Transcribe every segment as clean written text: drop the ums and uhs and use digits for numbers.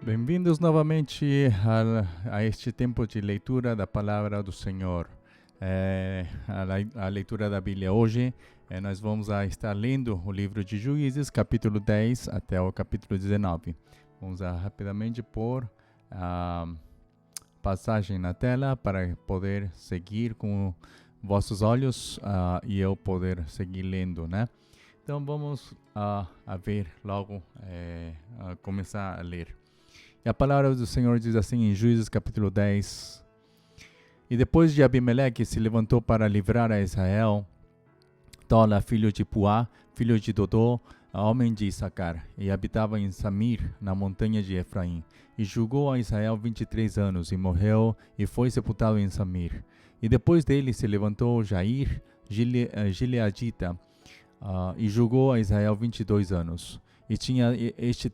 Bem-vindos novamente a este tempo de leitura da Palavra do Senhor. A leitura da Bíblia hoje, nós vamos estar lendo o livro de Juízes, capítulo 10 até o capítulo 19. Vamos rapidamente pôr a passagem na tela para poder seguir com vossos olhos e eu poder seguir lendo, né? Então vamos ver logo, começar a ler. E a palavra do Senhor diz assim em Juízes capítulo 10. E depois de Abimeleque se levantou para livrar a Israel, Tola, filho de Puá, filho de Dodô, homem de Issacar, e habitava em Samir, na montanha de Efraim. E julgou a Israel 23 anos, e morreu, e foi sepultado em Samir. E depois dele se levantou Jair, Gileadita, e julgou a Israel 22 anos. E tinha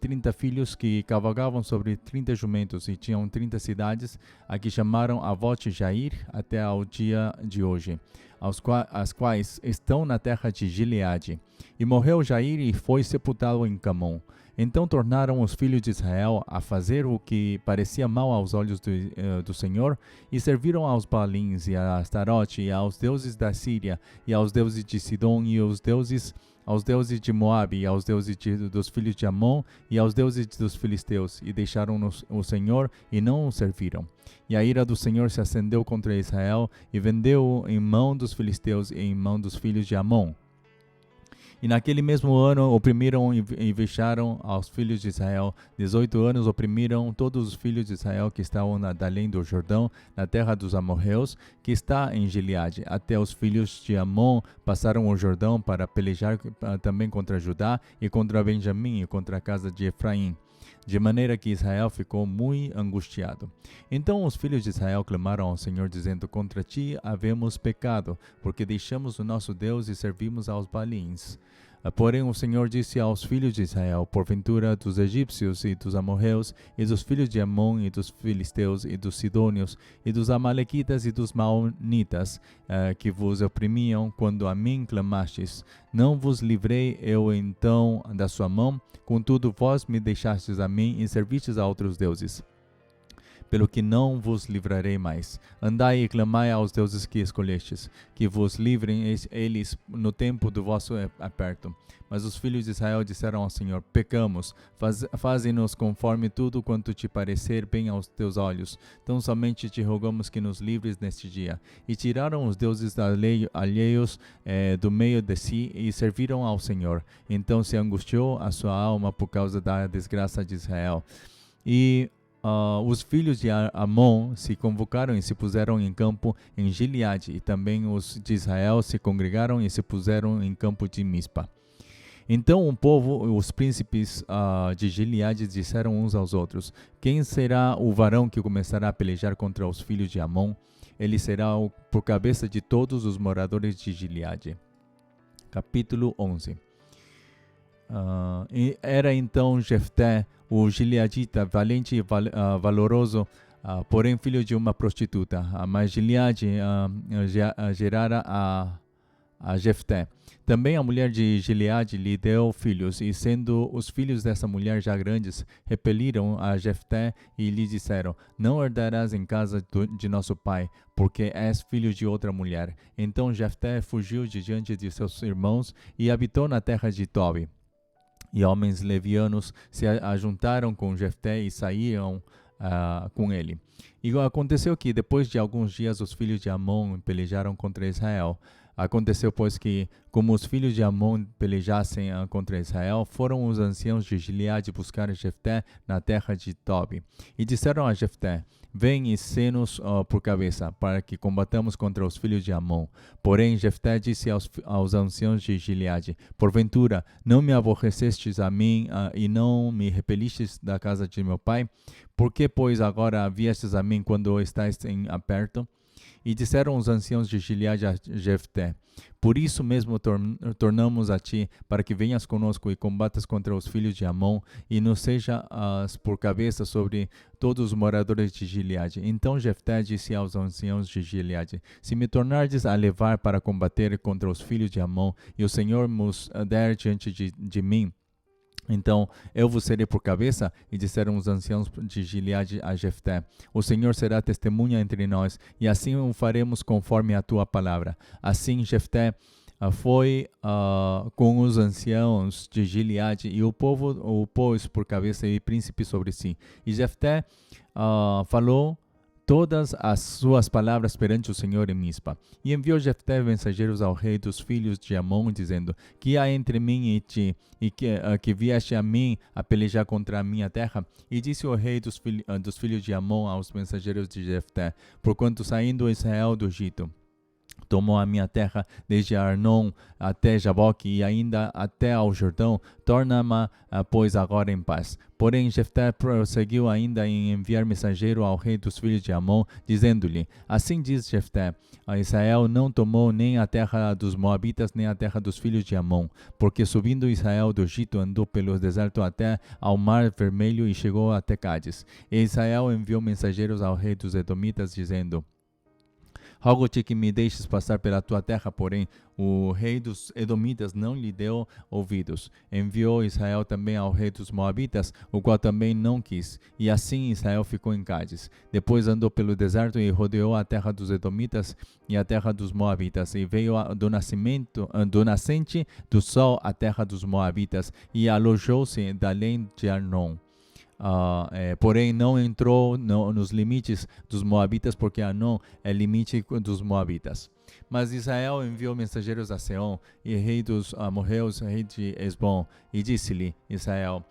30 filhos que cavalgavam sobre 30 jumentos, e tinham 30 cidades, a que chamaram Avote Jair até ao dia de hoje. as quais estão na terra de Gileade. E morreu Jair e foi sepultado em Camon. Então tornaram os filhos de Israel a fazer o que parecia mal aos olhos do Senhor, e serviram aos Baalins, e a Astarote, e aos deuses da Síria, e aos deuses de Sidom, e aos deuses de Moabe, e aos deuses dos filhos de Amon, e aos deuses dos filisteus, e deixaram o Senhor, e não o serviram. E a ira do Senhor se acendeu contra Israel, e vendeu-o em mão dos filisteus e em mão dos filhos de Amon. E naquele mesmo ano oprimiram e vexaram aos filhos de Israel. 18 anos oprimiram todos os filhos de Israel que estavam além do Jordão, na terra dos amorreus, que está em Gileade. Até os filhos de Amon passaram o Jordão para pelejar também contra Judá e contra Benjamim e contra a casa de Efraim. De maneira que Israel ficou muito angustiado. Então os filhos de Israel clamaram ao Senhor, dizendo: contra ti havemos pecado, porque deixamos o nosso Deus e servimos aos Baalins. Porém o Senhor disse aos filhos de Israel: porventura dos egípcios e dos amorreus, e dos filhos de Amon, e dos filisteus, e dos sidônios, e dos amalequitas, e dos maonitas, que vos oprimiam, quando a mim clamastes, não vos livrei eu então da sua mão? Contudo vós me deixastes a mim, e servistes a outros deuses. Pelo que não vos livrarei mais. Andai e clamai aos deuses que escolhestes, que vos livrem eles no tempo do vosso aperto. Mas os filhos de Israel disseram ao Senhor: pecamos, faze-nos conforme tudo quanto te parecer bem aos teus olhos. Tão somente te rogamos que nos livres neste dia. E tiraram os deuses alheios do meio de si e serviram ao Senhor. Então se angustiou a sua alma por causa da desgraça de Israel. E os filhos de Amon se convocaram e se puseram em campo em Gileade, e também os de Israel se congregaram e se puseram em campo de Mispa. Então o povo, os príncipes de Gileade disseram uns aos outros: quem será o varão que começará a pelejar contra os filhos de Amon? Ele será por cabeça de todos os moradores de Gileade. Capítulo 11. Era então Jefté, o gileadita, valente e valoroso, porém filho de uma prostituta. Mas Gileade gerara a Jefté. Também a mulher de Gileade lhe deu filhos, e sendo os filhos dessa mulher já grandes, repeliram a Jefté e lhe disseram: não herdarás em casa de nosso pai, porque és filho de outra mulher. Então Jefté fugiu de diante de seus irmãos e habitou na terra de Tobi. E homens levianos se ajuntaram com Jefté e saíram com ele. E aconteceu que, depois de alguns dias, os filhos de Amon pelejaram contra Israel. Aconteceu, pois, que, como os filhos de Amon pelejassem contra Israel, foram os anciãos de Gileade buscar Jefté na terra de Tobi. E disseram a Jefté: vem e sê-nos por cabeça, para que combatamos contra os filhos de Amon. Porém Jefté disse aos anciãos de Gileade: porventura não me aborrecestes a mim e não me repelistes da casa de meu pai? Por que, pois, agora viestes a mim quando estáis aperto? E disseram os anciãos de Gileade a Jefté: por isso mesmo tornamos a ti, para que venhas conosco e combatas contra os filhos de Amon, e nos sejas por cabeça sobre todos os moradores de Gileade. Então Jefté disse aos anciãos de Gileade: se me tornardes a levar para combater contra os filhos de Amon, e o Senhor nos der diante de mim, então eu vos serei por cabeça. E disseram os anciãos de Gileade a Jefté: o Senhor será testemunha entre nós, e assim o faremos conforme a tua palavra. Assim Jefté foi com os anciãos de Gileade, e o povo o pôs por cabeça e príncipe sobre si. E Jefté falou todas as suas palavras perante o Senhor em Mispa. E enviou Jefté mensageiros ao rei dos filhos de Amon, dizendo: que há entre mim e ti, e que vieste a mim a pelejar contra a minha terra? E disse o rei dos filhos de Amon aos mensageiros de Jefté: porquanto saindo Israel do Egito, tomou a minha terra desde Arnon até Jaboque e ainda até ao Jordão, torna-me, pois, agora em paz. Porém Jefté prosseguiu ainda em enviar mensageiro ao rei dos filhos de Amon, dizendo-lhe: assim diz Jefté: Israel não tomou nem a terra dos Moabitas, nem a terra dos filhos de Amon, porque subindo Israel do Egito andou pelo deserto até ao mar vermelho e chegou até Cádiz. E Israel enviou mensageiros ao rei dos Edomitas, dizendo: Rogo-te que me deixes passar pela tua terra, porém o rei dos Edomitas não lhe deu ouvidos. Enviou Israel também ao rei dos Moabitas, o qual também não quis. E assim Israel ficou em Cádiz. Depois andou pelo deserto e rodeou a terra dos Edomitas e a terra dos Moabitas. E veio do nascente do sol a terra dos Moabitas e alojou-se da além de Arnon. Porém não entrou nos limites dos Moabitas, porque Arnon é limite dos Moabitas. Mas Israel enviou mensageiros a Seom, e rei dos amorreus, rei de Hesbom, e disse-lhe Israel: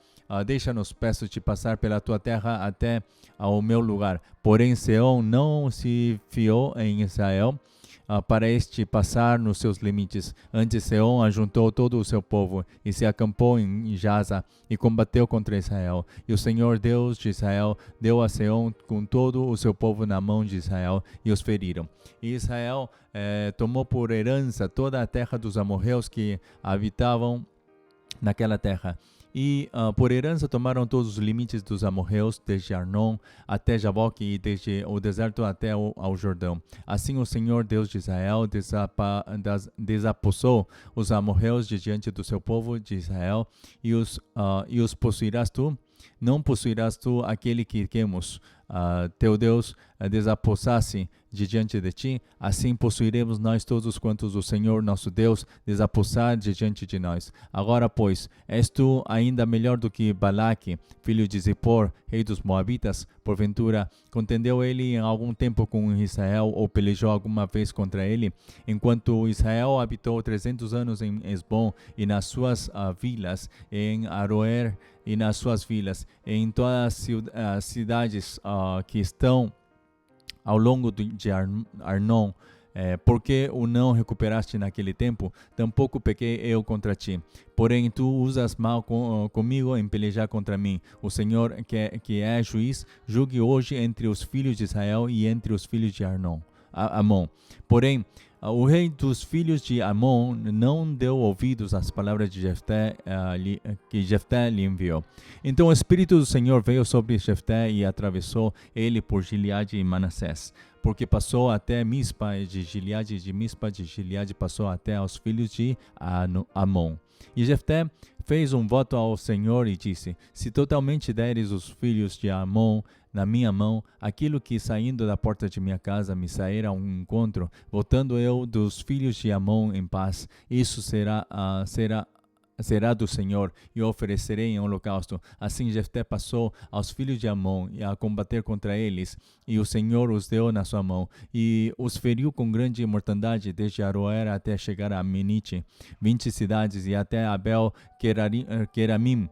deixa-nos, peço-te, passar pela tua terra até ao meu lugar. Porém Seom não se fiou em Israel para este passar nos seus limites. Antes Seom ajuntou todo o seu povo e se acampou em Jaza e combateu contra Israel. E o Senhor Deus de Israel deu a Seom com todo o seu povo na mão de Israel e os feriram. E Israel tomou por herança toda a terra dos amorreus que habitavam naquela terra. E por herança tomaram todos os limites dos amorreus, desde Arnon até Jaboque e desde o deserto até ao Jordão. Assim o Senhor Deus de Israel desapossou os amorreus de diante do seu povo de Israel e os possuirás tu. Não possuirás tu aquele que Quemos, teu Deus, desapossasse de diante de ti, assim possuiremos nós todos quantos o Senhor nosso Deus desapossar de diante de nós. Agora, pois, és tu ainda melhor do que Balaque, filho de Zippor, rei dos Moabitas? Porventura, contendeu ele em algum tempo com Israel ou pelejou alguma vez contra ele? Enquanto Israel habitou 300 anos em Hesbom e nas suas vilas, em Aroer e nas suas vilas, em todas as cidades que estão ao longo de Arnon, porque o não recuperaste naquele tempo, tampouco pequei eu contra ti. Porém, tu usas mal comigo em pelejar contra mim. O Senhor, que é juiz, julgue hoje entre os filhos de Israel e entre os filhos de Amon. Porém, o rei dos filhos de Amon não deu ouvidos às palavras de Jefté, que Jefté lhe enviou. Então o Espírito do Senhor veio sobre Jefté e atravessou ele por Gileade e Manassés, porque passou até Mispa de Gileade, e de Mispa de Gileade passou até aos filhos de Amon. E Jefté fez um voto ao Senhor e disse: se totalmente deres os filhos de Amon na minha mão, aquilo que saindo da porta de minha casa me sair a um encontro, voltando eu dos filhos de Amon em paz, isso será do Senhor, e oferecerei em holocausto. Assim Jefté passou aos filhos de Amon a combater contra eles, e o Senhor os deu na sua mão, e os feriu com grande mortandade, desde Aroer até chegar a Menite, 20 cidades, e até Abel-Queramim.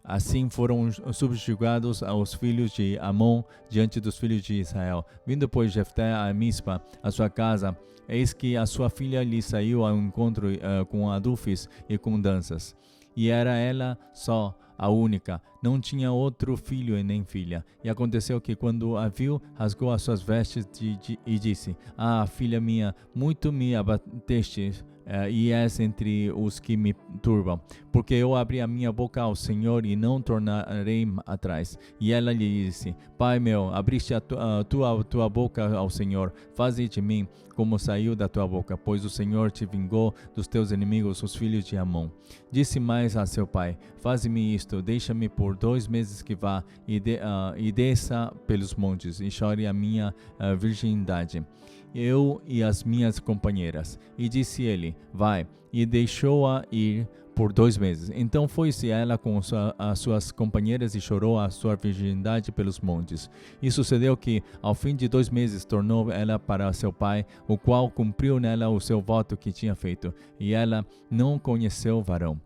Assim foram subjugados os filhos de Amon diante dos filhos de Israel. Vindo, pois, Jefté a Mispa, a sua casa, eis que a sua filha lhe saiu ao encontro com adufes e com danças. E era ela só, a única, não tinha outro filho e nem filha. E aconteceu que, quando a viu, rasgou as suas vestes e disse: filha minha, muito me abateste, e és entre os que me turbam, porque eu abri a minha boca ao Senhor e não tornarei atrás. E ela lhe disse: Pai meu, abriste a tua boca ao Senhor, faze de mim como saiu da tua boca, pois o Senhor te vingou dos teus inimigos, os filhos de Amon. Disse mais a seu pai: faze-me isto, deixa-me por 2 meses que vá e desça pelos montes e chore a minha virgindade, eu e as minhas companheiras. E disse ele: vai, e deixou-a ir por 2 meses. Então foi-se ela com as suas companheiras e chorou a sua virgindade pelos montes. E sucedeu que, ao fim de 2 meses, tornou ela para seu pai, o qual cumpriu nela o seu voto que tinha feito, e ela não conheceu varão.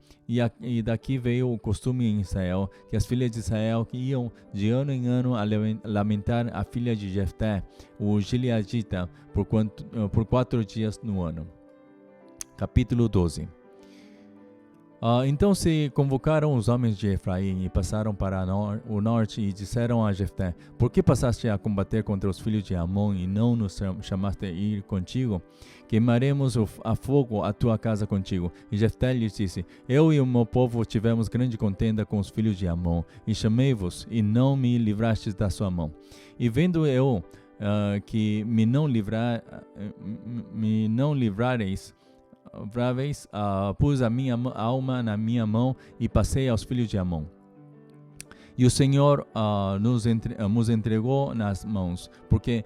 E daqui veio o costume em Israel, que as filhas de Israel iam de ano em ano a lamentar a filha de Jefté, o gileadita, por 4 dias no ano. Capítulo 12. Então se convocaram os homens de Efraim e passaram para o norte e disseram a Jefté: por que passaste a combater contra os filhos de Amon e não nos chamaste a ir contigo? Queimaremos a fogo a tua casa contigo. E Jefté lhes disse: eu e o meu povo tivemos grande contenda com os filhos de Amon, e chamei-vos, e não me livrastes da sua mão. E vendo eu que me não livrareis, pus a minha alma na minha mão e passei aos filhos de Amon. E o Senhor nos entregou nas mãos, porque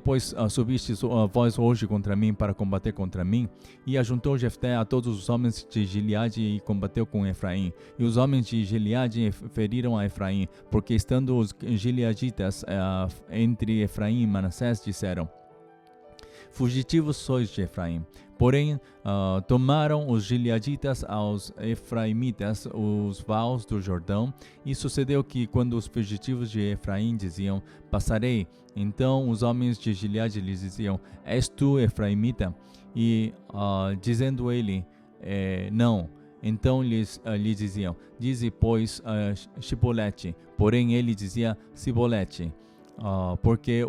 pois subistes vós hoje contra mim para combater contra mim? E ajuntou Jefté a todos os homens de Gileade e combateu com Efraim. E os homens de Gileade feriram a Efraim, porque estando os gileaditas entre Efraim e Manassés, disseram: fugitivos sois de Efraim. Porém, tomaram os gileaditas aos efraimitas os vales do Jordão, e sucedeu que, quando os fugitivos de Efraim diziam: passarei, então os homens de Gileade lhes diziam: és tu efraimita? E dizendo ele: não, então lhes diziam: dize, pois, Shibolete. Porém ele dizia Sibolete, porque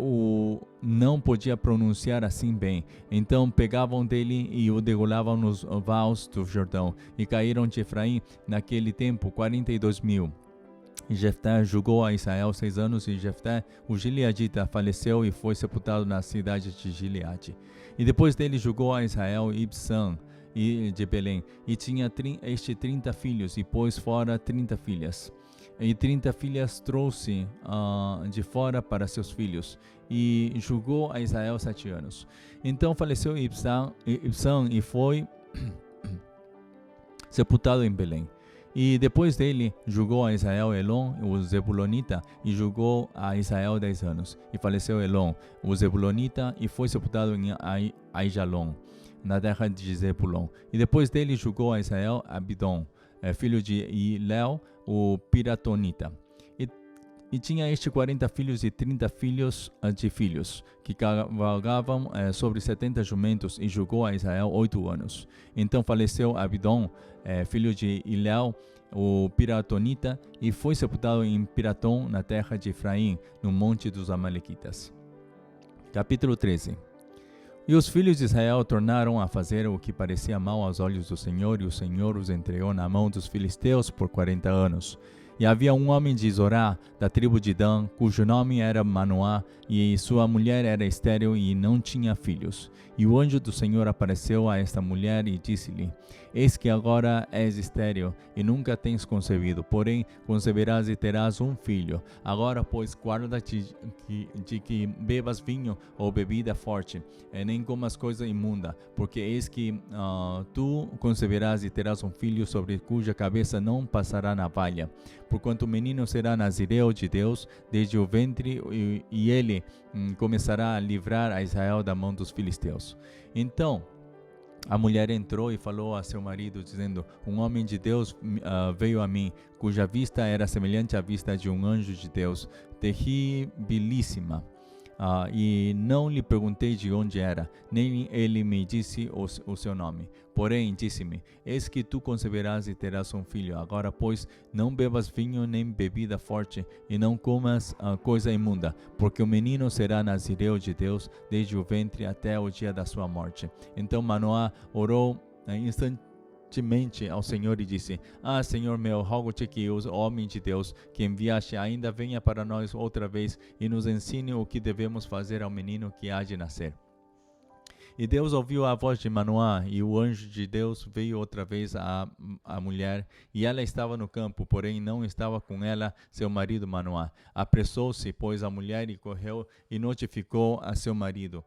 não podia pronunciar assim bem. Então pegavam dele e o degolavam nos vales do Jordão. E caíram de Efraim naquele tempo 42.000. E Jefté julgou a Israel 6 anos, e Jefté, o gileadita, faleceu e foi sepultado na cidade de Gileade. E depois dele julgou a Israel Ibsã de Belém, e tinha 30 filhos, e pôs fora 30 filhas. E 30 filhas trouxe de fora para seus filhos, e julgou a Israel 7 anos. Então faleceu Ibsã e foi sepultado em Belém. E depois dele julgou a Israel Elon, o Zebulonita, e julgou a Israel 10 anos. E faleceu Elon, o Zebulonita, e foi sepultado em Aijalon, na terra de Zebulon. E depois dele julgou a Israel Abidom, filho de Ilel, o Piratonita. E tinha este 40 filhos e 30 filhos de filhos, que cavalgavam sobre 70 jumentos, e julgou a Israel 8 anos. Então faleceu Abidom, filho de Ilel, o Piratonita, e foi sepultado em Piratom, na terra de Efraim, no monte dos Amalequitas. Capítulo 13. E os filhos de Israel tornaram a fazer o que parecia mal aos olhos do Senhor, e o Senhor os entregou na mão dos filisteus por 40 anos. E havia um homem de Zorá, da tribo de Dan, cujo nome era Manoá, e sua mulher era estéril e não tinha filhos. E o anjo do Senhor apareceu a esta mulher e disse-lhe: eis que agora és estéril e nunca tens concebido, porém conceberás e terás um filho. Agora, pois, guarda-te de que bebas vinho ou bebida forte, nem comas coisa imunda, porque eis que tu conceberás e terás um filho, sobre cuja cabeça não passará navalha. Porquanto o menino será nazireu de Deus desde o ventre, e ele começará a livrar a Israel da mão dos filisteus. Então a mulher entrou e falou a seu marido, dizendo: um homem de Deus veio a mim, cuja vista era semelhante à vista de um anjo de Deus, terribilíssima. E não lhe perguntei de onde era, nem ele me disse o seu nome. Porém, disse-me: eis que tu conceberás e terás um filho. Agora, pois, não bebas vinho nem bebida forte, e não comas coisa imunda, porque o menino será nazireu de Deus desde o ventre até o dia da sua morte. Então Manoá orou instantemente ao Senhor e disse: Senhor meu, rogo-te que o homem de Deus que enviaste ainda venha para nós outra vez e nos ensine o que devemos fazer ao menino que há de nascer. E Deus ouviu a voz de Manoá, e o anjo de Deus veio outra vez à mulher, e ela estava no campo, porém não estava com ela seu marido Manoá. Apressou-se, pois, a mulher, e correu e notificou a seu marido,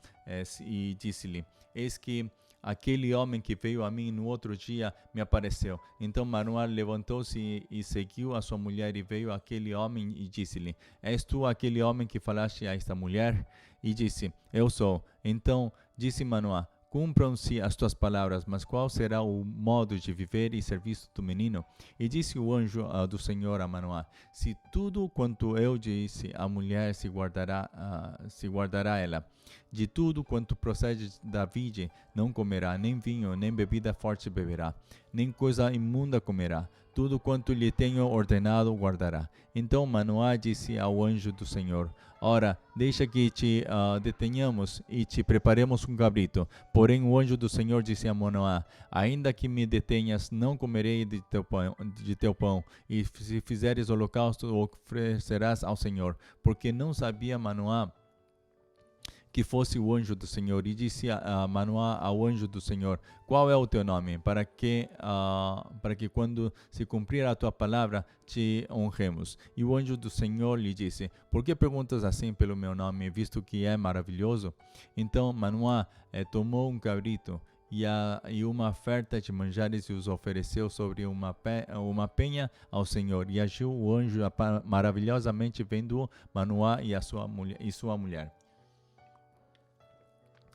e disse-lhe: eis que aquele homem que veio a mim no outro dia me apareceu. Então Manoá levantou-se e seguiu a sua mulher, e veio aquele homem e disse-lhe: és tu aquele homem que falaste a esta mulher? E disse: eu sou. Então disse Manoá: cumpram-se as tuas palavras, mas qual será o modo de viver e serviço do menino? E disse o anjo do Senhor a Manoá: se tudo quanto eu disse à mulher se guardará ela. De tudo quanto procede da vide não comerá, nem vinho, nem bebida forte beberá, nem coisa imunda comerá. Tudo quanto lhe tenho ordenado guardará. Então Manoá disse ao anjo do Senhor: ora, deixa que te detenhamos e te preparemos um cabrito. Porém o anjo do Senhor disse a Manoá: ainda que me detenhas, não comerei de teu pão, e se fizeres holocausto, o oferecerás ao Senhor. Porque não sabia Manoá que fosse o anjo do Senhor, e disse a Manoá ao anjo do Senhor: qual é o teu nome, para que quando se cumprir a tua palavra te honremos? E o anjo do Senhor lhe disse: por que perguntas assim pelo meu nome, visto que é maravilhoso? Então Manoá tomou um cabrito e uma oferta de manjares e os ofereceu sobre uma penha ao Senhor. E agiu o anjo maravilhosamente, vendo Manoá e sua mulher.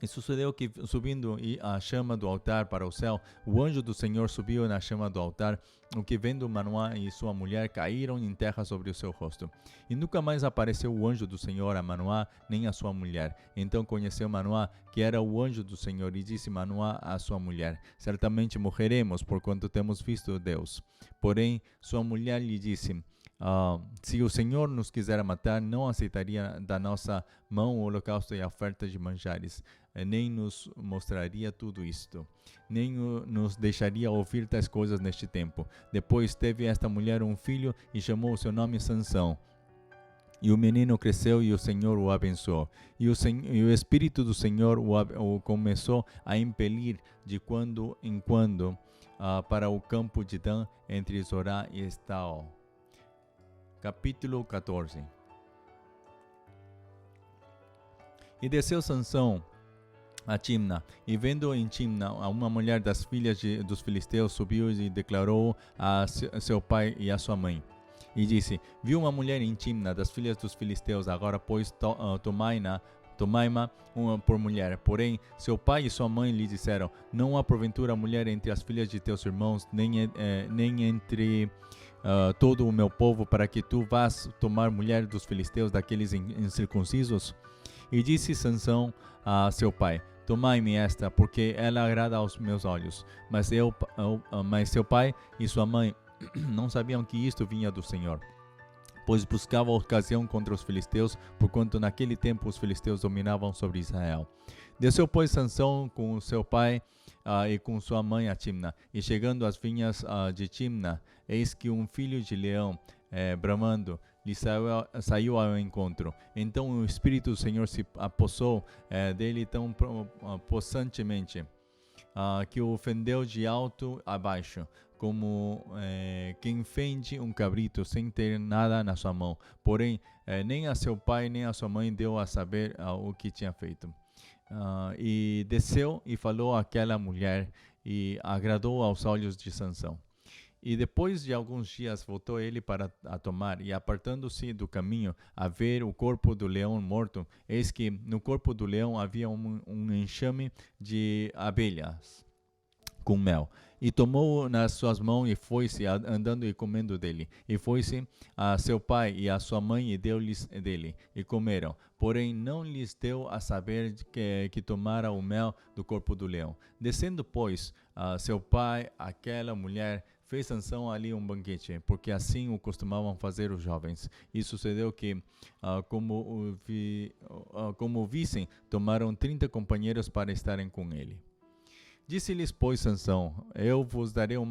E sucedeu que, subindo a chama do altar para o céu, o anjo do Senhor subiu na chama do altar, o que, vendo Manoá e sua mulher, caíram em terra sobre o seu rosto. E nunca mais apareceu o anjo do Senhor a Manoá nem a sua mulher. Então conheceu Manoá que era o anjo do Senhor, e disse Manoá à sua mulher: certamente morreremos, porquanto temos visto Deus. Porém, sua mulher lhe disse: se o Senhor nos quiser matar, não aceitaria da nossa mão o holocausto e a oferta de manjares, nem nos mostraria tudo isto, nem nos deixaria ouvir tais coisas neste tempo. Depois teve esta mulher um filho e chamou o seu nome Sansão. E o menino cresceu e o Senhor o abençoou. E o Espírito do Senhor o começou a impelir de quando em quando para o campo de Dan, entre Zorá e Estaol. Capítulo 14. E desceu Sansão a Timna, e vendo em Timna uma mulher das filhas dos filisteus, subiu e declarou a seu pai e a sua mãe. E disse: viu uma mulher em Timna das filhas dos filisteus, agora pois tomai-ma por mulher. Porém, seu pai e sua mãe lhe disseram: não há porventura mulher entre as filhas de teus irmãos, nem entre todo o meu povo, para que tu vás tomar mulher dos filisteus, daqueles incircuncisos? E disse Sansão a seu pai: tomai-me esta, porque ela agrada aos meus olhos. Mas seu pai e sua mãe não sabiam que isto vinha do Senhor, pois buscava ocasião contra os filisteus, porquanto naquele tempo os filisteus dominavam sobre Israel. Desceu, pois, Sansão com seu pai e com sua mãe a Timna, e chegando às vinhas de Timna, eis que um filho de leão, bramando, lhe saiu ao encontro. Então o Espírito do Senhor se apossou dele tão possantemente, que o fendeu de alto a baixo, como quem fende um cabrito sem ter nada na sua mão. Porém, nem a seu pai nem a sua mãe deu a saber o que tinha feito. E desceu e falou àquela mulher, e agradou aos olhos de Sansão. E depois de alguns dias voltou ele para a tomar, e apartando-se do caminho a ver o corpo do leão morto, eis que no corpo do leão havia um enxame de abelhas com mel. E tomou nas suas mãos e foi-se, andando e comendo dele. E foi-se a seu pai e a sua mãe e deu-lhes dele, e comeram. Porém não lhes deu a saber que tomara o mel do corpo do leão. Descendo, pois, seu pai, aquela mulher, fez Sansão ali um banquete, porque assim o costumavam fazer os jovens. E sucedeu que, como o vissem, tomaram 30 companheiros para estarem com ele. Disse-lhes, pois, Sansão: eu vos darei um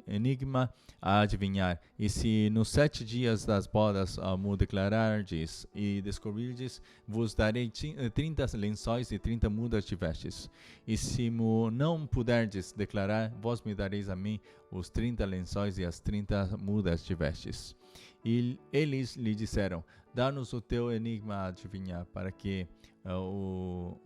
enigma a adivinhar, e se nos 7 dias das bodas me declarardes e descobrirdes, vos darei 30 lençóis e 30 mudas de vestes. E se me não puderdes declarar, vós me dareis a mim os 30 lençóis e as 30 mudas de vestes. E eles lhe disseram: dá-nos o teu enigma a adivinhar, para que o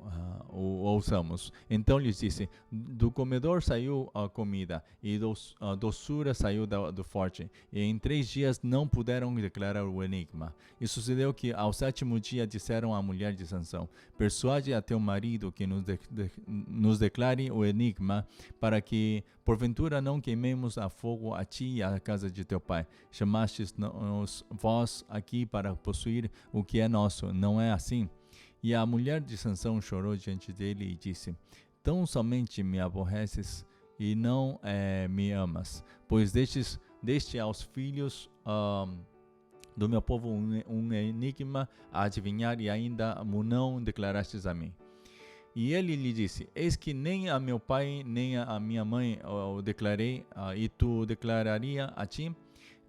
ouçamos. Então lhes disse: do comedor saiu a comida, e a doçura saiu do forte, e em 3 dias não puderam declarar o enigma. E sucedeu que ao 7º dia disseram à mulher de Sansão: persuade a teu marido que nos declare o enigma, para que porventura não queimemos a fogo a ti e à casa de teu pai. Chamastes-nos vós aqui para possuir o que é nosso, não é assim? E a mulher de Sansão chorou diante dele e disse: tão somente me aborreces e não me amas, pois deste aos filhos do meu povo um enigma a adivinhar, e ainda me não declarastes a mim. E ele lhe disse: eis que nem a meu pai nem a minha mãe o declarei, e tu declararia a ti?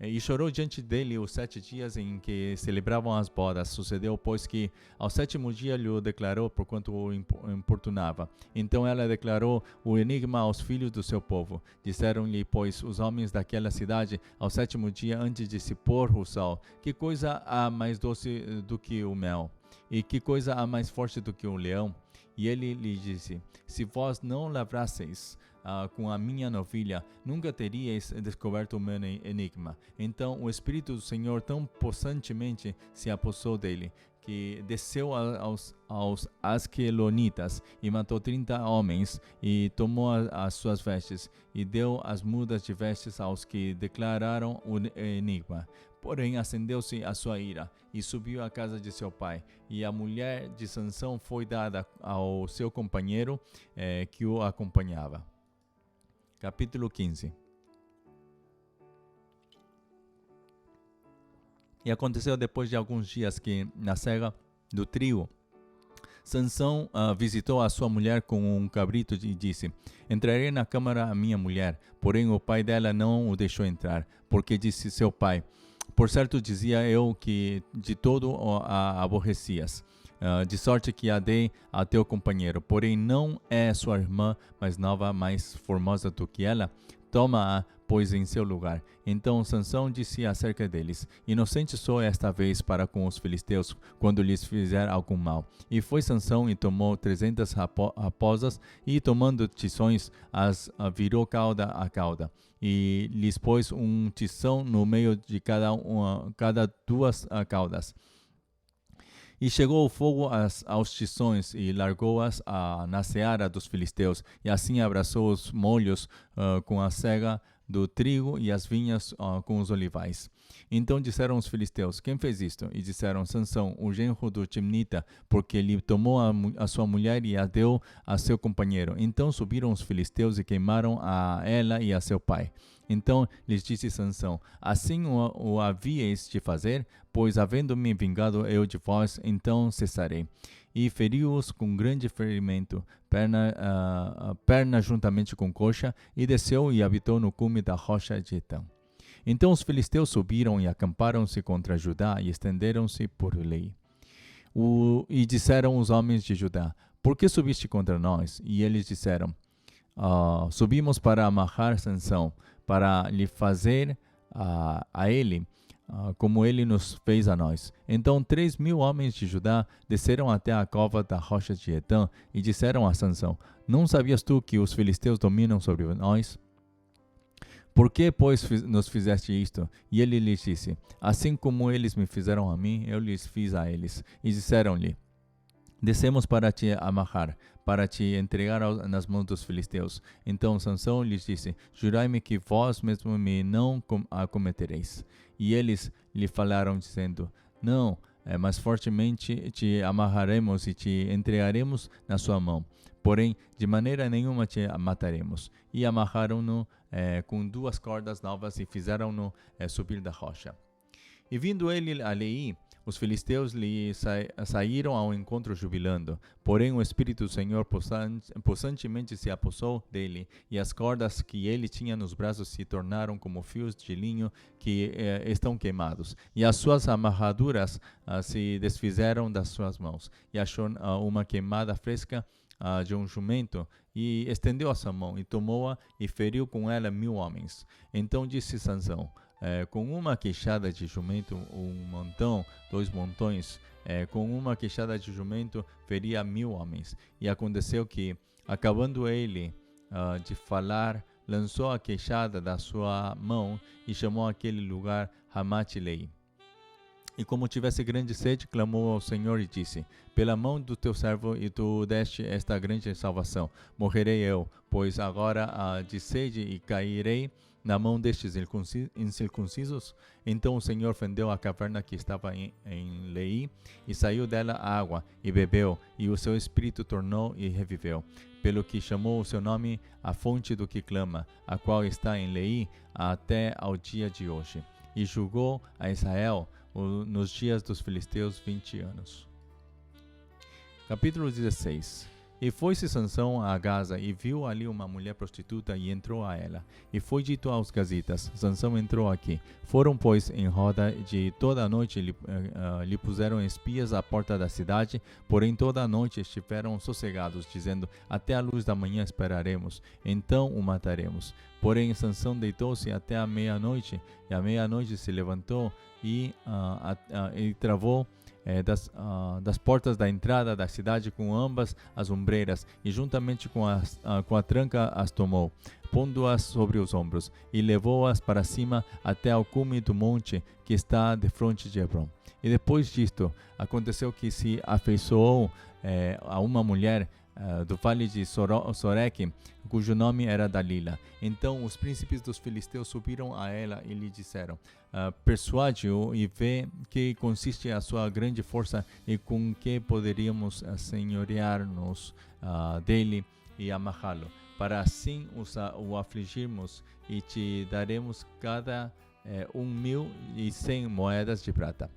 E chorou diante dele os 7 dias em que celebravam as bodas. Sucedeu, pois, que ao 7º dia lhe declarou, porquanto o importunava. Então ela declarou o enigma aos filhos do seu povo. Disseram-lhe, pois, os homens daquela cidade, ao 7º dia, antes de se pôr o sol: que coisa há mais doce do que o mel? E que coisa há mais forte do que o leão? E ele lhe disse: se vós não lavrasseis com a minha novilha, nunca teríeis descoberto o meu enigma. Então o Espírito do Senhor tão possantemente se apossou dele, que desceu aos Asquelonitas e matou 30 homens, e tomou as suas vestes, e deu as mudas de vestes aos que declararam o enigma. Porém, acendeu-se a sua ira, e subiu à casa de seu pai. E a mulher de Sansão foi dada ao seu companheiro que o acompanhava. Capítulo 15. E aconteceu depois de alguns dias que, na cega do trigo, Sansão visitou a sua mulher com um cabrito e disse: entrarei na câmara a minha mulher. Porém o pai dela não o deixou entrar, porque disse seu pai: por certo dizia eu que de todo a aborrecias, de sorte que a dei a teu companheiro. Porém não é sua irmã mais nova, mais formosa do que ela? Toma-a, pois, em seu lugar. Então Sansão disse acerca deles: inocente sou esta vez para com os filisteus, quando lhes fizer algum mal. E foi Sansão e tomou 300 raposas, e tomando tições, as virou cauda a cauda, e lhes pôs um tição no meio de cada 2 caudas. E chegou o fogo aos tições, e largou-as na seara dos filisteus, e assim abraçou os molhos com a cega do trigo e as vinhas com os olivais. Então disseram os filisteus: quem fez isto? E disseram: Sansão, o genro do Timnita, porque lhe tomou a sua mulher e a deu a seu companheiro. Então subiram os filisteus e queimaram a ela e a seu pai. Então lhes disse Sansão: assim o havíeis de fazer? Pois havendo-me vingado eu de vós, então cessarei. E feriu-os com grande ferimento, perna juntamente com coxa, e desceu e habitou no cume da rocha de Etã. Então os filisteus subiram e acamparam-se contra Judá e estenderam-se por lei. E disseram os homens de Judá: por que subiste contra nós? E eles disseram: subimos para amarrar Sansão, para lhe fazer a ele como ele nos fez a nós. Então 3.000 homens de Judá desceram até a cova da rocha de Etã e disseram a Sansão: não sabias tu que os filisteus dominam sobre nós? Por que, pois, nos fizeste isto? E ele lhes disse: assim como eles me fizeram a mim, eu lhes fiz a eles. E disseram-lhe: descemos para te amarrar, para te entregar nas mãos dos filisteus. Então Sansão lhes disse: jurai-me que vós mesmo me não acometereis. E eles lhe falaram, dizendo: não, mas fortemente te amarraremos e te entregaremos na sua mão. Porém, de maneira nenhuma te mataremos. E amarraram-no com 2 cordas novas e fizeram-no subir da rocha. E vindo ele a Leí, os filisteus lhe saíram ao encontro jubilando. Porém o Espírito do Senhor possantemente se apossou dele, e as cordas que ele tinha nos braços se tornaram como fios de linho que estão queimados, e as suas amarraduras se desfizeram das suas mãos. E achou uma queimada fresca de um jumento, e estendeu a sua mão, e tomou-a, e feriu com ela 1.000 homens. Então disse Sansão: com uma queixada de jumento, 1 montão, 2 montões, com uma queixada de jumento, feria 1.000 homens. E aconteceu que, acabando ele de falar, lançou a queixada da sua mão, e chamou aquele lugar Ramate-Lei. E como tivesse grande sede, clamou ao Senhor e disse: pela mão do teu servo e tu deste esta grande salvação, morrerei eu, pois agora de sede, e cairei na mão destes incircuncisos? Então o Senhor fendeu a caverna que estava em Leí, e saiu dela a água, e bebeu, e o seu espírito tornou e reviveu. Pelo que chamou o seu nome a fonte do que clama, a qual está em Leí até ao dia de hoje. E julgou a Israel nos dias dos filisteus 20 anos. Capítulo 16. E foi-se Sansão a Gaza e viu ali uma mulher prostituta e entrou a ela. E foi dito aos gazitas: Sansão entrou aqui. Foram, pois, em roda de toda a noite lhe puseram espias à porta da cidade, porém toda a noite estiveram sossegados, dizendo: até a luz da manhã esperaremos, então o mataremos. Porém Sansão deitou-se até a meia-noite, e à meia-noite se levantou e travou das portas da entrada da cidade com ambas as ombreiras, e juntamente com a tranca as tomou, pondo-as sobre os ombros, e levou-as para cima até ao cume do monte que está defronte de Hebrom. E depois disto, aconteceu que se afeiçoou a uma mulher do vale de Soreque, cujo nome era Dalila. Então os príncipes dos filisteus subiram a ela e lhe disseram: persuade-o e vê que consiste a sua grande força e com que poderíamos senhorear-nos dele e amarrá-lo, para assim o afligirmos, e te daremos cada 1.100 moedas de prata.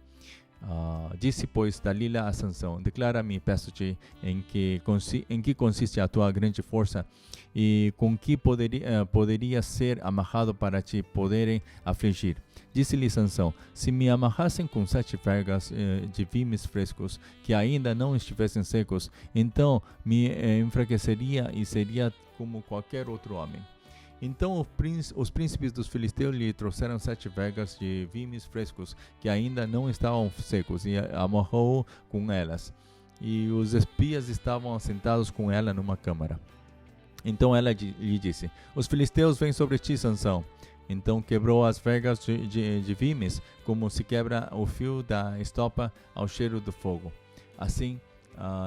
Disse, pois, Dalila a Sansão: declara-me, peço-te, em que consiste a tua grande força, e com que poderia ser amarrado para te poderem afligir. Disse-lhe Sansão: se me amarrassem com 7 vergas de vimes frescos, que ainda não estivessem secos, então me enfraqueceria e seria como qualquer outro homem. Então os príncipes dos filisteus lhe trouxeram 7 vergas de vimes frescos, que ainda não estavam secos, e amarrou com elas. E os espias estavam assentados com ela numa câmara. Então ela lhe disse: os filisteus vêm sobre ti, Sansão. Então quebrou as vergas de vimes, como se quebra o fio da estopa ao cheiro do fogo. Assim,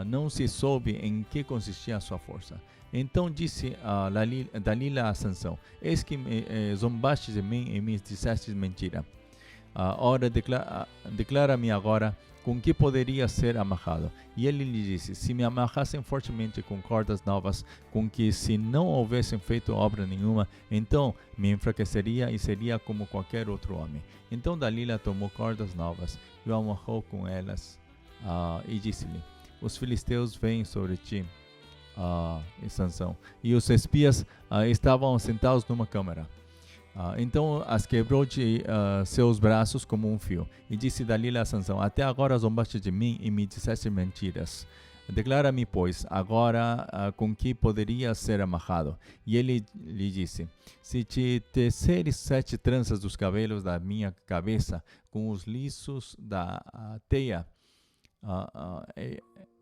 não se soube em que consistia a sua força. Então disse Dalila a Sansão: eis que zombaste de mim e me disseste mentira. Ora, declara-me agora com que poderia ser amarrado. E ele lhe disse: se me amarrassem fortemente com cordas novas, com que se não houvessem feito obra nenhuma, então me enfraqueceria e seria como qualquer outro homem. Então Dalila tomou cordas novas e o amarrou com elas, e disse-lhe: os filisteus vêm sobre ti, Sansão. E os espias estavam sentados numa câmara. Então as quebrou de seus braços como um fio. E disse Dalila a Sansão: até agora zombaste de mim e me disseste mentiras. Declara-me, pois, agora com que poderia ser amarrado. E ele lhe disse: se te teceres 7 tranças dos cabelos da minha cabeça com os liços da teia.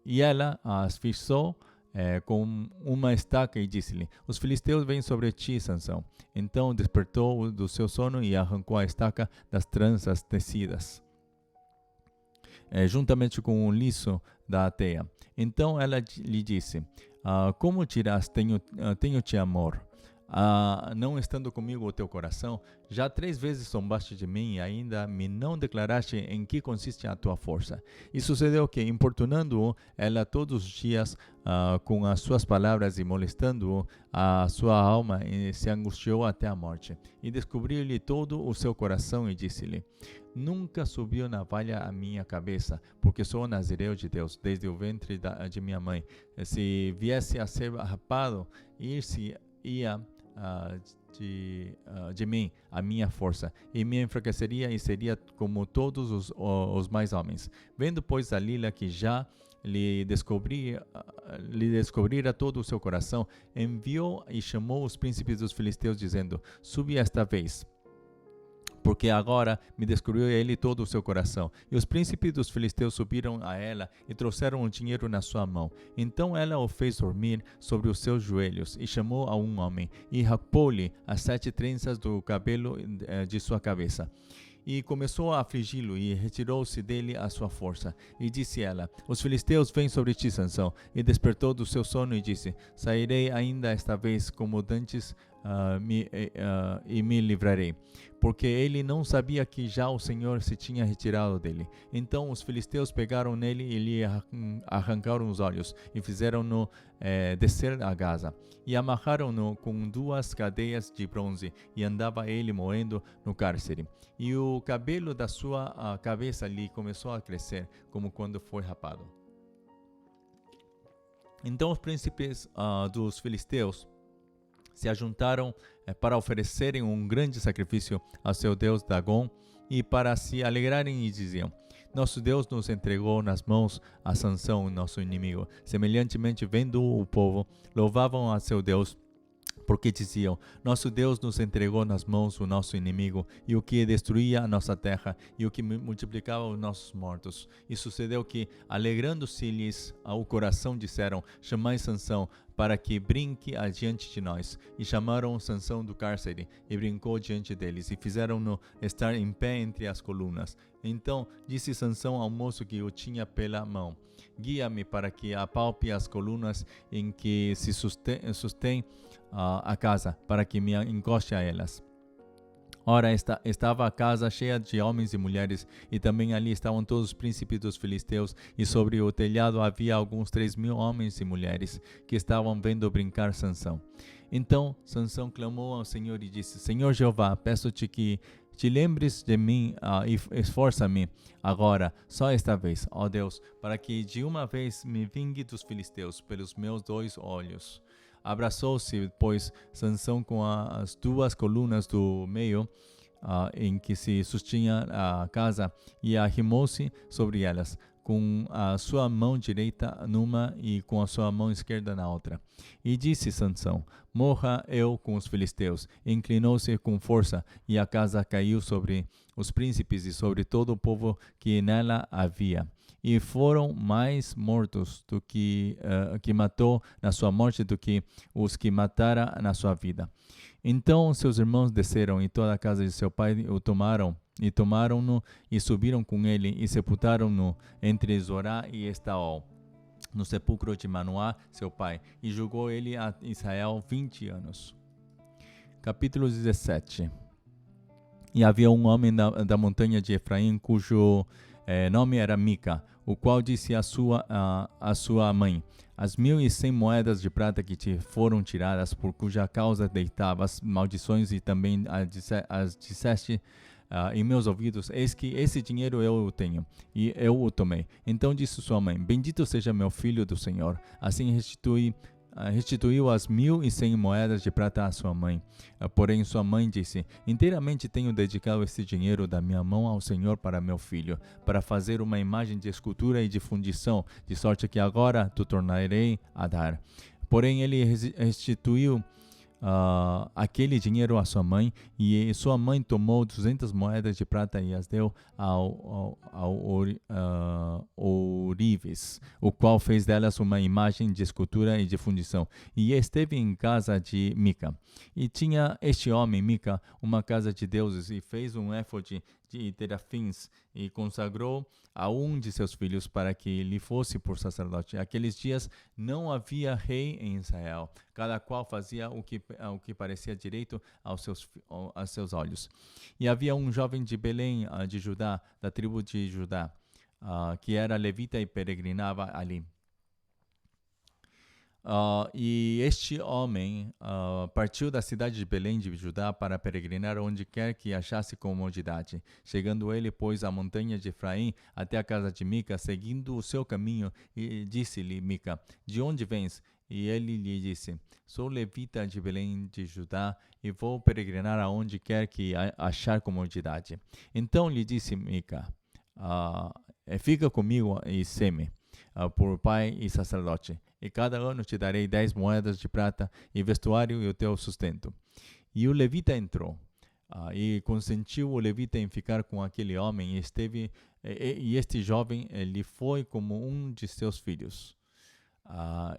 E ela as fixou com uma estaca e disse-lhe: os filisteus vêm sobre ti, Sansão. Então despertou do seu sono e arrancou a estaca das tranças tecidas, juntamente com o liço da teia. Então ela lhe disse: como dirás, tenho-te amor, não estando comigo o teu coração? Já 3 vezes zombaste de mim e ainda me não declaraste em que consiste a tua força. E sucedeu que, importunando-o ela todos os dias com as suas palavras e molestando-o, a sua alma se angustiou até a morte. E descobriu-lhe todo o seu coração e disse-lhe: nunca subiu navalha à minha cabeça, porque sou nazireu de Deus desde o ventre de minha mãe. Se viesse a ser rapado, ia de mim a minha força, e me enfraqueceria e seria como todos os mais homens. Vendo, pois, Dalila que já lhe descobrira todo o seu coração, enviou e chamou os príncipes dos filisteus, dizendo: subi esta vez, porque agora me descobriu ele todo o seu coração. E os príncipes dos filisteus subiram a ela e trouxeram o dinheiro na sua mão. Então ela o fez dormir sobre os seus joelhos e chamou a um homem e rapou-lhe as 7 tranças do cabelo de sua cabeça. E começou a afligi-lo, e retirou-se dele a sua força. E disse ela: os filisteus vêm sobre ti, Sansão. E despertou do seu sono e disse: sairei ainda esta vez como dantes, e me livrarei. Porque ele não sabia que já o Senhor se tinha retirado dele. Então os filisteus pegaram nele e lhe arrancaram os olhos, e fizeram-no descer a Gaza. E amarraram-no com 2 cadeias de bronze, e andava ele moendo no cárcere. E o cabelo da sua cabeça lhe começou a crescer, como quando foi rapado. Então os príncipes dos filisteus se ajuntaram para oferecerem um grande sacrifício ao seu deus Dagom e para se alegrarem e diziam: nosso Deus nos entregou nas mãos a Sansão, nosso inimigo. Semelhantemente, vendo o povo, louvavam a seu Deus, porque diziam: nosso Deus nos entregou nas mãos o nosso inimigo, e o que destruía a nossa terra, e o que multiplicava os nossos mortos. E sucedeu que, alegrando-se-lhes o coração, disseram: chamai Sansão, para que brinque adiante de nós. E chamaram Sansão do cárcere, e brincou diante deles, e fizeram-no estar em pé entre as colunas. Então disse Sansão ao moço que o tinha pela mão: guia-me para que apalpe as colunas em que se sustém a casa, para que me encoste a elas. Ora, estava a casa cheia de homens e mulheres, e também ali estavam todos os príncipes dos filisteus, e sobre o telhado havia alguns 3.000 homens e mulheres, que estavam vendo brincar Sansão. Então Sansão clamou ao Senhor e disse: Senhor Jeová, peço-te que te lembres de mim e esforça-me agora, só esta vez, ó Deus, para que de uma vez me vingue dos filisteus pelos meus 2 olhos. Abraçou-se, pois, Sansão com as 2 colunas do meio em que se sustinha a casa e arrimou-se sobre elas, com a sua mão direita numa e com a sua mão esquerda na outra. E disse Sansão: morra eu com os filisteus. Inclinou-se com força, e a casa caiu sobre os príncipes e sobre todo o povo que nela havia. E foram mais mortos do que matou na sua morte do que os que matara na sua vida. Então seus irmãos desceram, e toda a casa de seu pai o tomaram, e tomaram-no, e subiram com ele, e sepultaram-no entre Zorá e Estaol, no sepulcro de Manoá, seu pai, e julgou ele a Israel 20 anos. Capítulo 17. E havia um homem da montanha de Efraim, cujo nome era Mica, o qual disse à sua mãe: as 1.100 moedas de prata que te foram tiradas, por cuja causa deitavas maldições e também as disseste em meus ouvidos, eis que esse dinheiro eu o tenho, e eu o tomei. Então disse sua mãe: bendito seja meu filho do Senhor. Assim restituiu as 1.100 moedas de prata à sua mãe. Porém sua mãe disse: inteiramente tenho dedicado esse dinheiro da minha mão ao Senhor para meu filho, para fazer uma imagem de escultura e de fundição, de sorte que agora te tornarei a dar. Porém ele restituiu aquele dinheiro à sua mãe, e sua mãe tomou 200 moedas de prata e as deu ao ourives, o qual fez delas uma imagem de escultura e de fundição, e esteve em casa de Mica. E tinha este homem, Mica, uma casa de deuses, e fez um éfode de terafins, e consagrou a um de seus filhos para que lhe fosse por sacerdote. Aqueles dias não havia rei em Israel, cada qual fazia o que parecia direito aos seus olhos. E havia um jovem de Belém de Judá, da tribo de Judá, que era levita e peregrinava ali. E este homem partiu da cidade de Belém de Judá para peregrinar onde quer que achasse comodidade. Chegando ele, pois, à montanha de Efraim até a casa de Mica, seguindo o seu caminho, e disse-lhe Mica: de onde vens? E ele lhe disse: sou levita de Belém de Judá, e vou peregrinar aonde quer que achar comodidade. Então lhe disse Mica: fica comigo e sê-me por pai e sacerdote, e cada ano te darei 10 moedas de prata e vestuário e o teu sustento. E o levita entrou, e consentiu o levita em ficar com aquele homem, e este jovem lhe foi como um de seus filhos.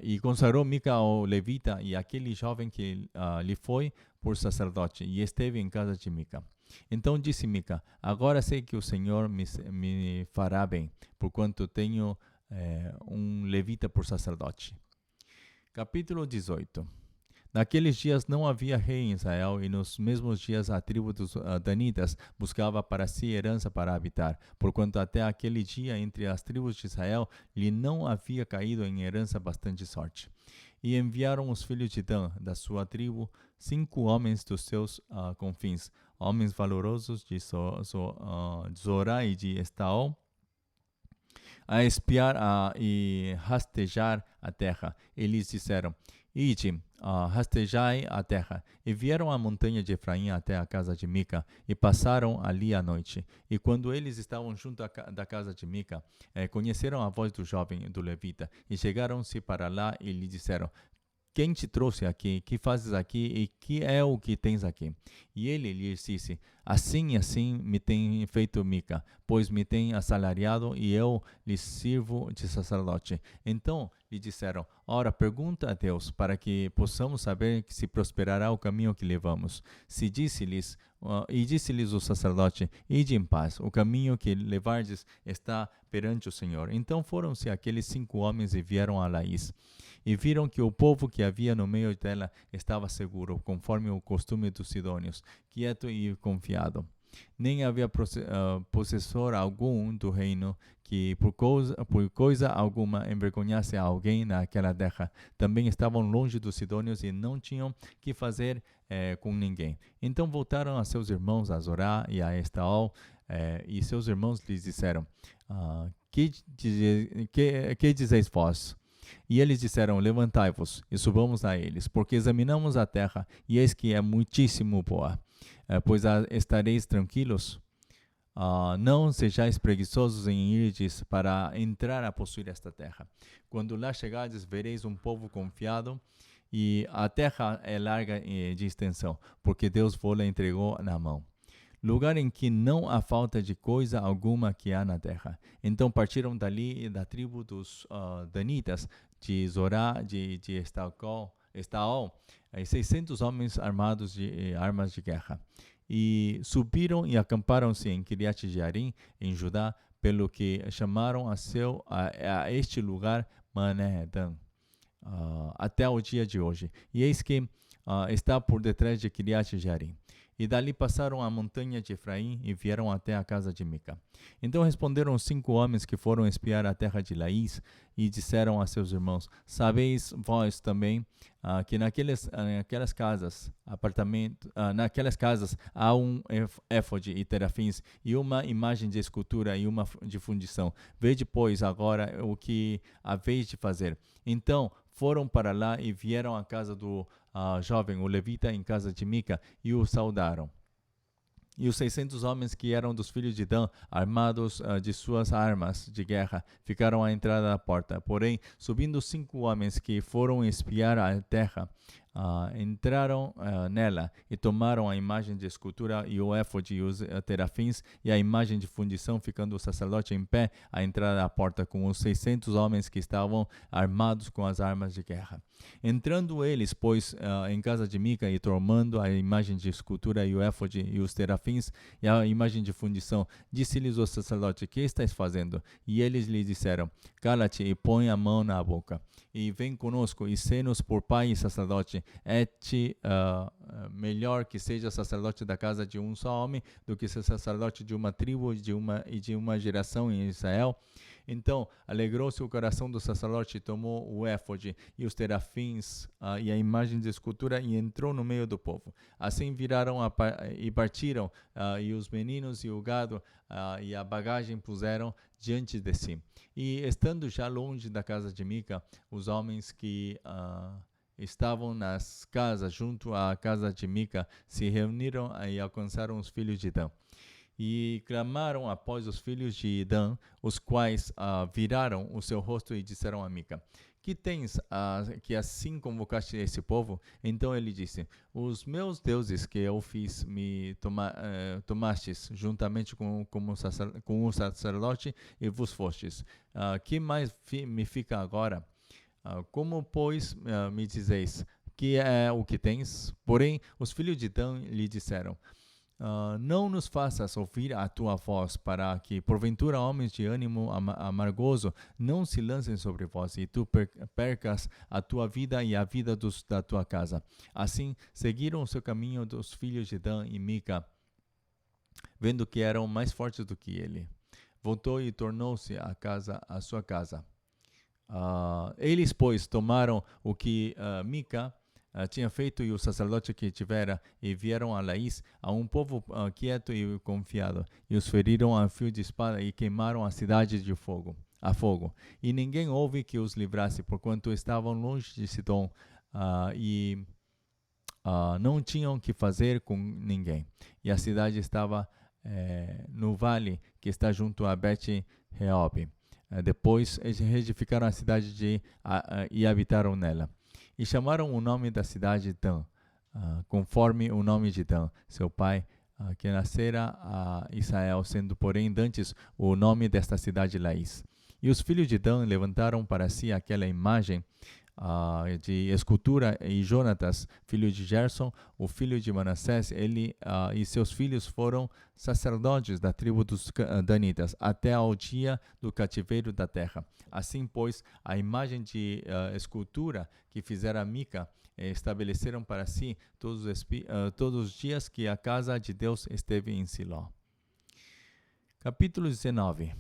E consagrou Mica ao levita e aquele jovem que lhe foi por sacerdote, e esteve em casa de Mica. Então disse Mica: agora sei que o Senhor me fará bem, porquanto tenho um levita por sacerdote. Capítulo 18. Naqueles dias não havia rei em Israel, e nos mesmos dias a tribo dos danitas buscava para si herança para habitar, porquanto até aquele dia entre as tribos de Israel lhe não havia caído em herança bastante sorte. E enviaram os filhos de Dan, da sua tribo, 5 homens dos seus confins, homens valorosos de Zorá e de Estaol, a espiar e rastejar a terra. Eles disseram: Ide, rastejai a terra. E vieram à montanha de Efraim até a casa de Mica, e passaram ali a noite. E quando eles estavam junto da casa de Mica, conheceram a voz do jovem do levita, e chegaram-se para lá e lhe disseram: Quem te trouxe aqui? Que fazes aqui? E que é o que tens aqui? E ele lhes disse: Assim e assim me tem feito Mica, pois me tem assalariado e eu lhe sirvo de sacerdote. Então lhe disseram: Ora, pergunta a Deus, para que possamos saber se prosperará o caminho que levamos. Disse-lhes o sacerdote: Ide em paz, o caminho que levardes está perante o Senhor. Então foram-se aqueles 5 homens e vieram a Laís. E viram que o povo que havia no meio dela estava seguro, conforme o costume dos sidônios, quieto e confiado. Nem havia possessor algum do reino que por coisa alguma envergonhasse a alguém naquela terra. Também estavam longe dos sidônios e não tinham que fazer com ninguém. Então voltaram a seus irmãos a Zorá e a Estaol, e seus irmãos lhes disseram: que dizeis vós? E eles disseram: Levantai-vos e subamos a eles, porque examinamos a terra, e eis que é muitíssimo boa. Pois estareis tranquilos? Não sejais preguiçosos em irdes para entrar a possuir esta terra. Quando lá chegardes, vereis um povo confiado, e a terra é larga de extensão, porque Deus vos-la entregou na mão. Lugar em que não há falta de coisa alguma que há na terra. Então partiram dali da tribo dos Danitas, de Zorá, de Estaol, e 600 homens armados de armas de guerra. E subiram e acamparam-se em Kiriat Jearim, em Judá, pelo que chamaram a este lugar Manedan, até o dia de hoje. E eis que está por detrás de Kiriat Jearim. E dali passaram a montanha de Efraim e vieram até a casa de Mica. Então responderam os 5 homens que foram espiar a terra de Laís e disseram a seus irmãos: Sabeis vós também que naquelas casas há um éfode e terafins e uma imagem de escultura e uma de fundição. Vede, pois, agora o que haveis de fazer. Então foram para lá e vieram à casa do jovem, o levita, em casa de Mica, e o saudaram. E os 600 homens que eram dos filhos de Dan, armados de suas armas de guerra, ficaram à entrada da porta. Porém, subindo 5 homens que foram espiar a terra, entraram nela e tomaram a imagem de escultura e o éfode e os terafins e a imagem de fundição, ficando o sacerdote em pé à entrada da porta com os 600 homens que estavam armados com as armas de guerra. Entrando eles, pois, em casa de Mica e tomando a imagem de escultura e o éfode e os terafins e a imagem de fundição, disse-lhes o sacerdote: Que estáis fazendo? E eles lhe disseram: Cala-te e põe a mão na boca. E vem conosco e sê-nos por pai e sacerdote. É-te melhor que seja sacerdote da casa de um só homem do que ser sacerdote de uma tribo e de uma geração em Israel. Então alegrou-se o coração do sacerdote, tomou o éfode e os terafins e a imagem de escultura e entrou no meio do povo. Assim viraram e partiram, e os meninos e o gado e a bagagem puseram diante de si. E estando já longe da casa de Mica, os homens que estavam nas casas junto à casa de Mica se reuniram e alcançaram os filhos de Dan. E clamaram após os filhos de Dan, os quais viraram o seu rosto e disseram a Mica: Que tens que assim convocaste esse povo? Então ele disse: Os meus deuses que eu fiz me tomastes juntamente com o sacerdote e vos fostes. Que mais me fica agora? Como, pois, me dizeis que é o que tens? Porém, os filhos de Dan lhe disseram: Não nos faças ouvir a tua voz, para que, porventura, homens de ânimo amargoso não se lancem sobre vós, e tu percas a tua vida e a vida da tua casa. Assim, seguiram o seu caminho dos filhos de Dan e Mica, vendo que eram mais fortes do que ele. Voltou e tornou-se a sua casa. Eles, pois, tomaram o que Mica tinha feito e o sacerdote que tivera, e vieram a Laís, a um povo quieto e confiado, e os feriram a fio de espada e queimaram a cidade de fogo. a fogo. E ninguém houve que os livrasse, porquanto estavam longe de Sidom e não tinham que fazer com ninguém. E a cidade estava no vale que está junto a Bet-Reob. Depois eles reedificaram a cidade e habitaram nela. E chamaram o nome da cidade Dan, conforme o nome de Dan, seu pai, que nascera a Israel, sendo porém dantes o nome desta cidade Laís. E os filhos de Dan levantaram para si aquela imagem de escultura, e Jonatas, filho de Gerson, o filho de Manassés, ele e seus filhos foram sacerdotes da tribo dos Danitas até ao dia do cativeiro da terra. Assim, pois, a imagem de escultura que fizera Mica estabeleceram para si todos os dias que a casa de Deus esteve em Siló. Capítulo 19.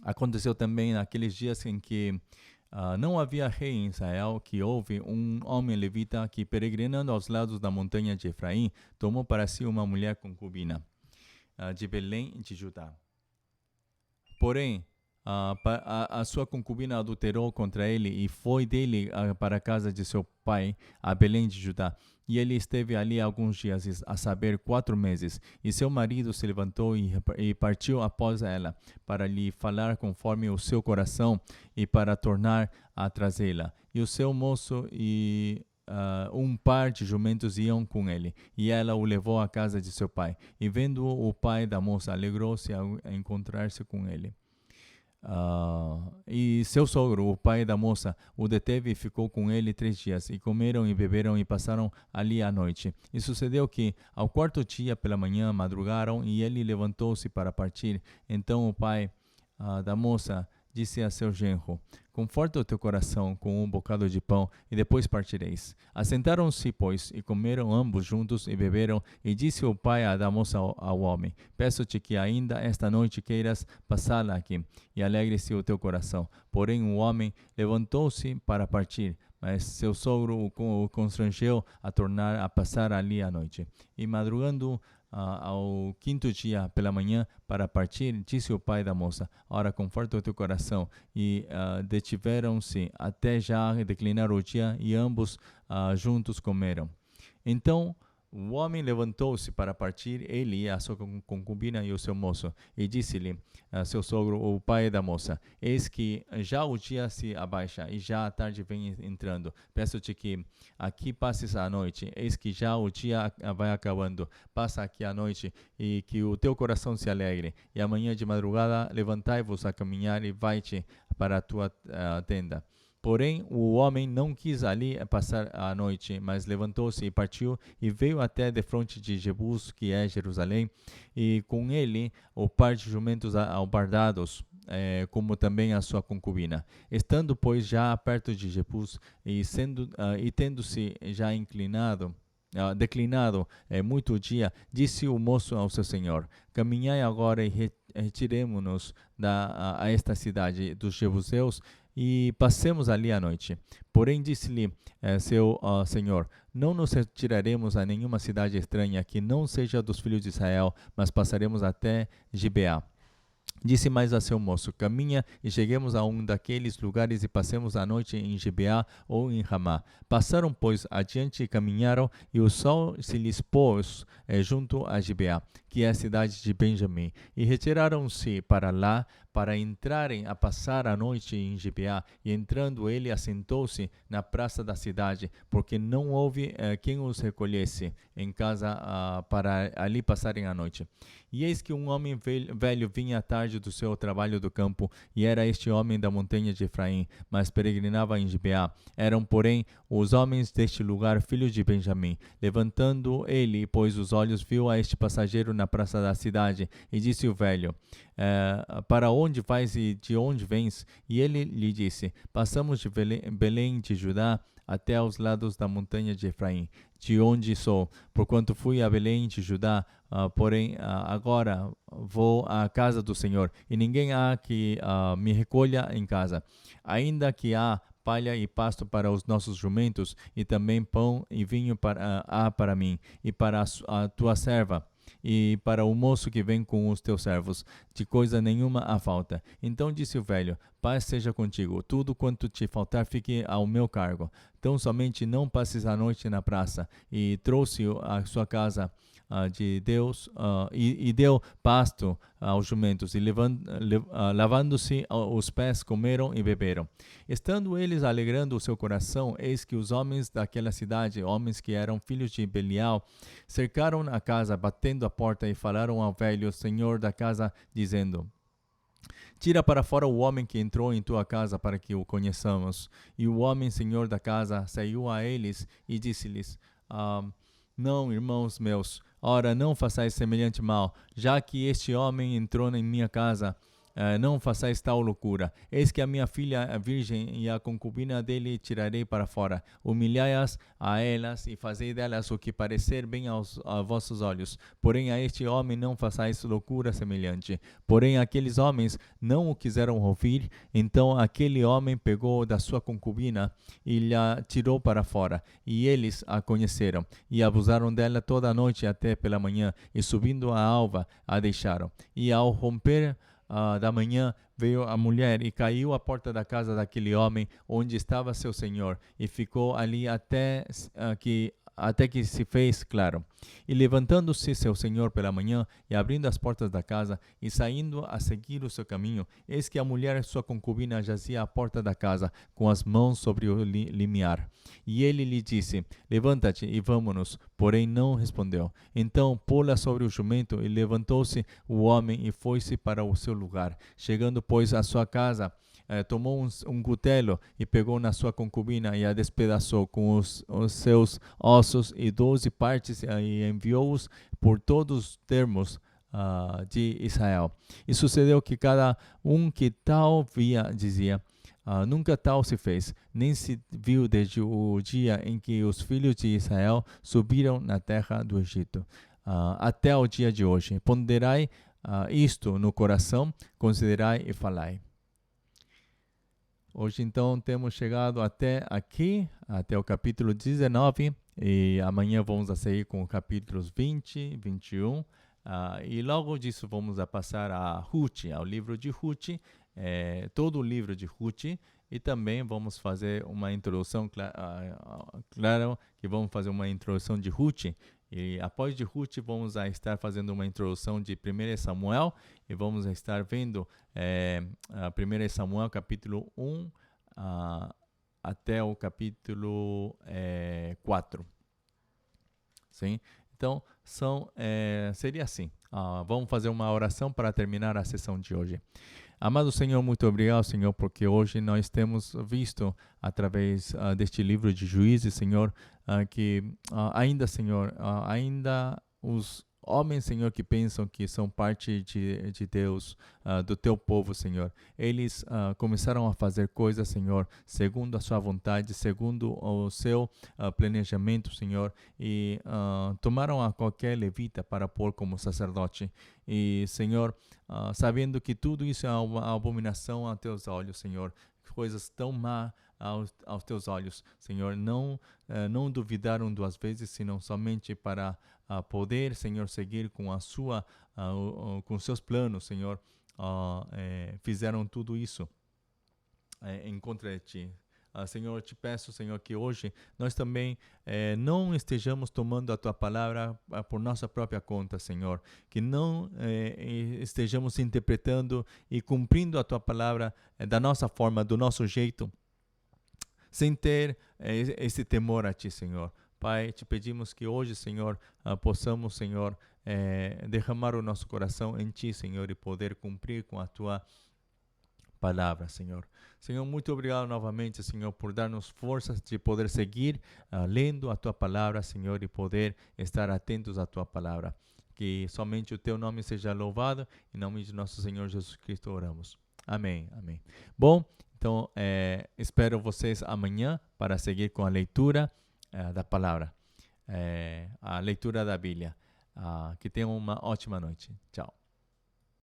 Aconteceu também naqueles dias em que não havia rei em Israel, que houve um homem levita que, peregrinando aos lados da montanha de Efraim, tomou para si uma mulher concubina de Belém de Judá. Porém, a sua concubina adulterou contra ele e foi dele para a casa de seu pai, a Belém de Judá. E ele esteve ali alguns dias, a saber, 4 meses. E seu marido se levantou e partiu após ela, para lhe falar conforme o seu coração e para tornar a trazê-la. E o seu moço e um par de jumentos iam com ele, e ela o levou à casa de seu pai. E vendo o pai da moça, alegrou-se ao encontrar-se com ele. E seu sogro, o pai da moça, o deteve e ficou com ele 3 dias, e comeram e beberam e passaram ali a noite. E sucedeu que, ao 4º dia pela manhã, madrugaram, e ele levantou-se para partir. Então o pai da moça disse a seu genro: conforta o teu coração com um bocado de pão, e depois partireis. Assentaram-se, pois, e comeram ambos juntos e beberam. E disse o pai da moça ao homem: peço-te que ainda esta noite queiras passá-la aqui, e alegre-se o teu coração. Porém o homem levantou-se para partir, mas seu sogro o constrangeu a tornar a passar ali a noite. E madrugando ao 5º dia pela manhã para partir, disse o pai da moça: ora, conforta o teu coração. E detiveram-se até já declinar o dia, e ambos juntos comeram. Então o homem levantou-se para partir, ele, a sua concubina e o seu moço, e disse-lhe seu sogro, o pai da moça: eis que já o dia se abaixa, e já a tarde vem entrando. Peço-te que aqui passes a noite. Eis que já o dia vai acabando. Passa aqui a noite, e que o teu coração se alegre. E amanhã de madrugada levantai-vos a caminhar, e vai-te para a tua tenda. Porém, o homem não quis ali passar a noite, mas levantou-se e partiu, e veio até defronte de Jebus, que é Jerusalém, e com ele o par de jumentos albardados, como também a sua concubina. Estando, pois, já perto de Jebus, e tendo-se já declinado muito o dia, disse o moço ao seu senhor: caminhai agora e retiremo-nos a esta cidade dos Jebuseus, e passemos ali a noite. Porém disse-lhe seu senhor: não nos retiraremos a nenhuma cidade estranha que não seja dos filhos de Israel, mas passaremos até Gibeá. Disse mais a seu moço: caminha e cheguemos a um daqueles lugares e passemos a noite em Gibeá ou em Ramá. Passaram, pois, adiante e caminharam, e o sol se lhes pôs junto a Gibeá, que é a cidade de Benjamim. E retiraram-se para lá, para entrarem a passar a noite em Gibeá. E entrando ele, assentou-se na praça da cidade, porque não houve quem os recolhesse em casa para ali passarem a noite. E eis que um homem velho vinha à tarde do seu trabalho do campo, e era este homem da montanha de Efraim, mas peregrinava em Gibeá. Eram, porém, os homens deste lugar filhos de Benjamim. Levantando ele, pois, os olhos, viu a este passageiro na praça da cidade, e disse o velho: para onde vais e de onde vens? E ele lhe disse: passamos de Belém de Judá até aos lados da montanha de Efraim, de onde sou, porquanto fui a Belém de Judá, porém agora vou à casa do Senhor, e ninguém há que me recolha em casa, ainda que há palha e pasto para os nossos jumentos, e também pão e vinho para mim e para a tua serva, e para o moço que vem com os teus servos, de coisa nenhuma há falta. Então disse o velho: paz seja contigo, tudo quanto te faltar fique ao meu cargo. Tão somente não passes a noite na praça. E trouxe a sua casa de Deus e deu pasto aos jumentos, e lavando-se os pés, comeram e beberam. Estando eles alegrando o seu coração, eis que os homens daquela cidade, homens que eram filhos de Belial, cercaram a casa, batendo a porta, e falaram ao velho senhor da casa, dizendo: tira para fora o homem que entrou em tua casa, para que o conheçamos. E o homem senhor da casa saiu a eles e disse-lhes: não, irmãos meus, ora, não façais semelhante mal, já que este homem entrou em minha casa. Não façais tal loucura. Eis que a minha filha é virgem, e a concubina dele tirarei para fora. Humilhai-as a elas, e fazei delas o que parecer bem a vossos olhos. Porém a este homem não façais loucura semelhante. Porém aqueles homens não o quiseram ouvir. Então aquele homem pegou da sua concubina e lhe tirou para fora. E eles a conheceram, e abusaram dela toda a noite até pela manhã, e subindo a alva a deixaram. E ao romper da manhã veio a mulher e caiu à porta da casa daquele homem onde estava seu senhor, e ficou ali até que se fez claro. E levantando-se seu senhor pela manhã, e abrindo as portas da casa, e saindo a seguir o seu caminho, eis que a mulher, sua concubina, jazia à porta da casa, com as mãos sobre o limiar. E ele lhe disse: levanta-te e vamo-nos. Porém não respondeu. Então pô-la sobre o jumento, e levantou-se o homem e foi-se para o seu lugar. Chegando, pois, à sua casa, tomou um cutelo e pegou na sua concubina e a despedaçou com os seus ossos e 12 partes, e enviou-os por todos os termos de Israel. E sucedeu que cada um que tal via dizia: nunca tal se fez, nem se viu desde o dia em que os filhos de Israel subiram na terra do Egito, até o dia de hoje. Ponderai isto no coração, considerai e falai. Hoje, então, temos chegado até aqui, até o capítulo 19, e amanhã vamos a seguir com os capítulos 20, 21, e logo disso vamos a passar a Ruth, ao livro de Ruth, todo o livro de Ruth, e também vamos fazer uma introdução, claro que vamos fazer uma introdução de Ruth, e após de Ruth vamos a estar fazendo uma introdução de 1 Samuel, e vamos a estar vendo 1 Samuel capítulo 1 até o capítulo 4. Sim? Então, seria assim. Vamos fazer uma oração para terminar a sessão de hoje. Amado Senhor, muito obrigado, Senhor, porque hoje nós temos visto, através deste livro de Juízes, Senhor, que ainda, Senhor, ainda os homens, Senhor, que pensam que são parte de Deus, do teu povo, Senhor, eles começaram a fazer coisas, Senhor, segundo a sua vontade, segundo o seu planejamento, Senhor, e tomaram a qualquer levita para pôr como sacerdote. E, Senhor, sabendo que tudo isso é uma abominação aos teus olhos, Senhor, coisas tão má aos teus olhos, Senhor, não duvidaram duas vezes, senão somente para poder, Senhor, seguir com com seus planos, Senhor, fizeram tudo isso em contra de ti. Senhor, eu te peço, Senhor, que hoje nós também não estejamos tomando a Tua palavra por nossa própria conta, Senhor. Que não estejamos interpretando e cumprindo a Tua palavra da nossa forma, do nosso jeito, sem ter esse temor a Ti, Senhor. Pai, te pedimos que hoje, Senhor, possamos, Senhor, derramar o nosso coração em Ti, Senhor, e poder cumprir com a Tua palavra, Senhor. Senhor, muito obrigado novamente, Senhor, por dar-nos forças de poder seguir lendo a Tua palavra, Senhor, e poder estar atentos à Tua palavra. Que somente o Teu nome seja louvado. Em nome de nosso Senhor Jesus Cristo oramos. Amém, amém. Bom, então espero vocês amanhã para seguir com a leitura da palavra, a leitura da Bíblia. Que tenham uma ótima noite. Tchau.